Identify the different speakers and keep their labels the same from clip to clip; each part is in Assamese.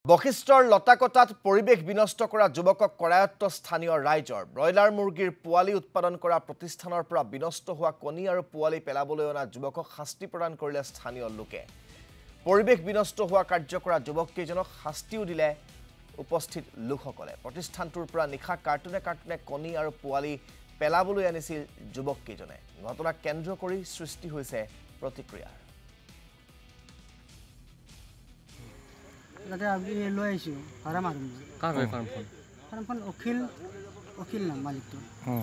Speaker 1: বশিষ্ঠৰ লতাকটাত পৰিৱেশ বিনষ্ট কৰা যুৱকক কৰায়ত্ব স্থানীয় ৰাইজৰ ব্ৰইলাৰ মুৰ্গীৰ পোৱালি উৎপাদন কৰা প্ৰতিষ্ঠানৰ পৰা বিনষ্ট হোৱা কণী আৰু পোৱালি পেলাবলৈ অনা যুৱকক শাস্তি প্ৰদান কৰিলে স্থানীয় লোকে পৰিৱেশ বিনষ্ট হোৱা কাৰ্য কৰা যুৱককেইজনক শাস্তিও দিলে উপস্থিত লোকসকলে প্ৰতিষ্ঠানটোৰ পৰা নিখা কাৰ্টুনে কাৰ্টুনে কণী আৰু পোৱালি পেলাবলৈ আনিছিল যুৱককেইজনে ঘটনাক কেন্দ্ৰ কৰি সৃষ্টি হৈছে প্ৰতিক্ৰিয়া
Speaker 2: যাতে আমি লৈ আইছো ভাড়া মাৰিম
Speaker 3: কাৰ হয় ফাৰ্মখন
Speaker 2: ফাৰ্মখন অখিল নাম মালিকটো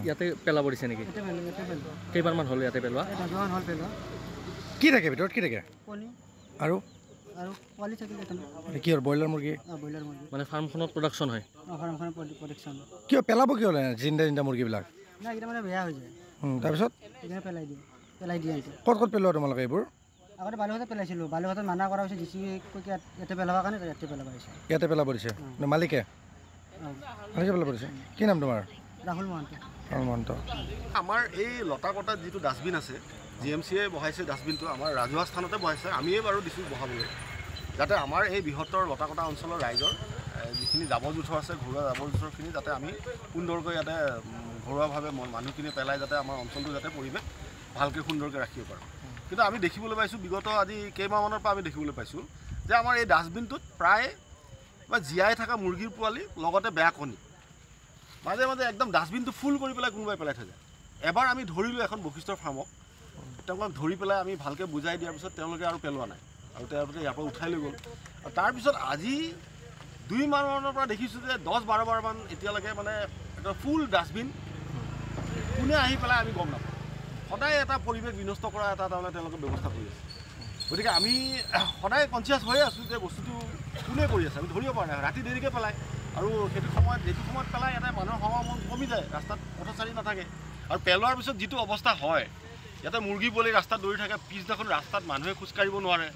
Speaker 3: ইয়াতে পেলাব দিছে নেকি কেইবাৰমান হ'ল ইয়াতে পেলোৱা
Speaker 2: দুজন হ'ল পেলোৱা
Speaker 4: কি থাকে ভিতৰত কি থাকে
Speaker 2: কণী
Speaker 4: আৰু
Speaker 2: পোৱালি থাকিলে
Speaker 4: কি হ'ল ব্ৰইলাৰ মুৰ্গী
Speaker 2: ব্ৰইলাৰ মুৰ্গী
Speaker 3: মানে ফাৰ্মখনত প্ৰডাকশ্যন হয়
Speaker 2: ফাৰ্মখনৰ প্ৰডাকশ্যন
Speaker 4: কিয় পেলাব কিয় জিন্দা মুৰ্গীবিলাক
Speaker 2: নাই এইকেইটা মানে বেয়া হৈ যায়
Speaker 4: তাৰপিছত
Speaker 2: সেইকাৰণে পেলাই দিয়ে
Speaker 4: ক'ত পেলোৱা তোমালোকে এইবোৰ
Speaker 2: আগতে বালুঘাটত পেলাইছিলোঁ বালুঘাটত মানা কৰা হৈছে জিচি ইয়াতে পেলাবৰ কাৰণে ইয়াতে পেলাব আহিছে
Speaker 4: ইয়াতে পেলাব দিছে মালিকে পেলাব দিছে কি নাম তোমাৰ
Speaker 2: ৰাহুল মহন্ত
Speaker 4: মহন্ত
Speaker 5: আমাৰ এই লতাকটাত যিটো ডাষ্টবিন আছে GMCয়ে বহাইছে ডাষ্টবিনটো আমাৰ ৰাজহুৱা স্থানতে বহাইছে আমিয়ে বাৰু দিছোঁ বহাবলৈ যাতে আমাৰ এই বৃহত্তৰ লতাকটা অঞ্চলৰ ৰাইজৰ যিখিনি জাবৰ জোঁথৰ আছে ঘৰুৱা জাবৰ জোঁথৰখিনি যাতে আমি সুন্দৰকৈ ইয়াতে ঘৰুৱাভাৱে মানুহখিনি পেলাই যাতে আমাৰ অঞ্চলটো যাতে পৰিৱেশ ভালকৈ সুন্দৰকৈ ৰাখিব পাৰোঁ কিন্তু আমি দেখিবলৈ পাইছোঁ বিগত আজি কেইমাহমানৰ পৰা আমি দেখিবলৈ পাইছোঁ যে আমাৰ এই ডাষ্টবিনটোত প্ৰায় জীয়াই থকা মুৰ্গীৰ পোৱালি লগতে বেয়া কণী মাজে মাজে একদম ডাষ্টবিনটো ফুল কৰি পেলাই কোনোবাই পেলাই থৈ যায় এবাৰ আমি ধৰিলোঁ এখন বশিষ্ঠৰ ফাৰ্মক তেওঁলোকক ধৰি পেলাই আমি ভালকৈ বুজাই দিয়াৰ পিছত তেওঁলোকে আৰু পেলোৱা নাই আৰু তেওঁলোকে ইয়াৰ পৰা উঠাই লৈ গ'ল আৰু তাৰপিছত আজি 2 মাহমানৰ পৰা দেখিছোঁ যে 10-12বাৰমান এতিয়ালৈকে মানে এটা ফুল ডাষ্টবিন কোনে আহি পেলাই আমি গম নাপাওঁ সদায় এটা পৰিৱেশ বিনষ্ট কৰা এটা তাৰমানে তেওঁলোকে ব্যৱস্থা কৰি আছে গতিকে আমি সদায় কনচিয়াছ হৈ আছোঁ যে বস্তুটো কোনে কৰি আছে আমি ধৰিব পৰা নাই ৰাতি দেৰিকৈ পেলায় আৰু সেইটো সময়ত যিটো সময়ত পেলায় ইয়াতে মানুহৰ সমাগম কমি যায় ৰাস্তাত পথচাৰী নাথাকে আৰু পেলোৱাৰ পিছত যিটো অৱস্থা হয় ইয়াতে মুৰ্গী পোৱালি ৰাস্তাত দৌৰি থাকে পিছদিনাখন ৰাস্তাত মানুহে খোজকাঢ়িব নোৱাৰে